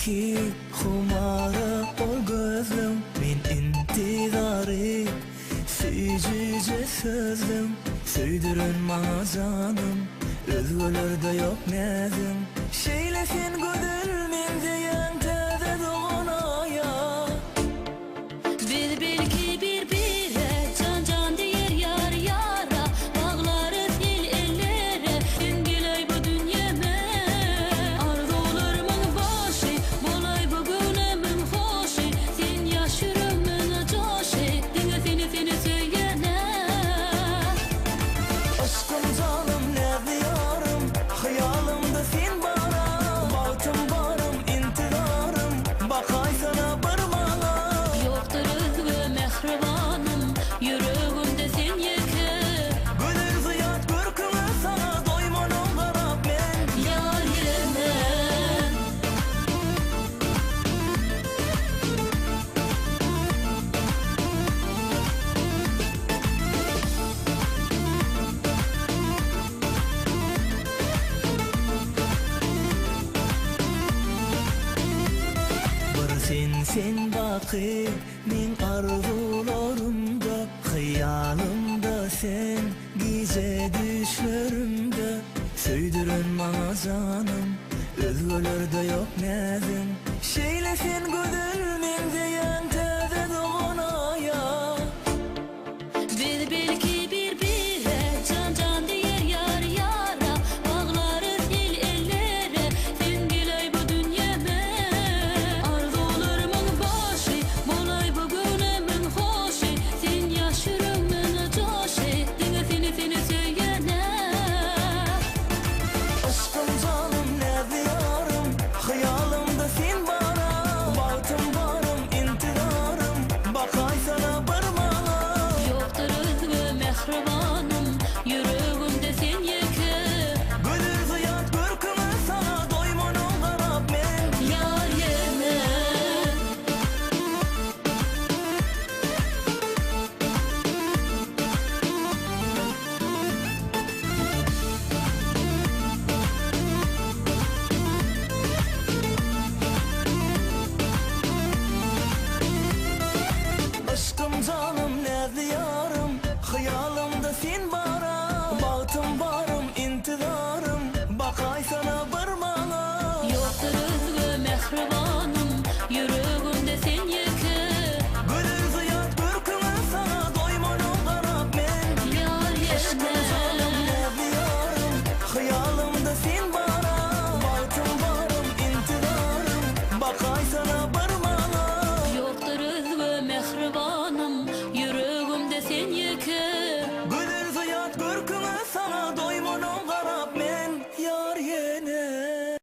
ki humara ol gözlüm, men intizarı süyücüce sözlüm. Söydürün bana canım, özgölerde yok nezim. Şeyle sen gödül men diyen teze doğuna ya. Biz belki birbirine can can diyer yar yara. Bağlarız el ellere, dengiley bu dünyeme. Arzularımın başı, bolay bugünemin hoşu. Sen yaşırımın coşu, dinle seni söylene. Aşkım canım ne diyarım, hayalımda sen bana. Bağıtım varım, intizarım, bakay sana barmana. Yoktur özgü mehribanım, yüreğimde sen yeke. Gönül ziyat görkümü sana doymanım garap men. Yar yemen. Sen bakı men arzularımda, hayalımda sen gece düşlerimde. Söydürün bana canım, özgölerde yok nezim. Şeyle sen gödül men diyen teze doğuna ya. Biz belki birbirine can can diyer yar yara. Bağlarız el ellere, dengiley bu dünyeme. Arzularımın başı, bolay bugünemin hoşu. Sen yaşırımın coşu, dinle seni söylene. Aşkım canım ne diyarım, hayalımda sen bana. Bağıtım varım, intizarım, bakay sana barmana. Yoktur özgü mehribanım, yüreğimde sen yeke. Gönül ziyat görkümü sana doymanım garap men. Yar yemen. Aşkım canım ne diyarım, hayalımda sen bana. Bağıtım var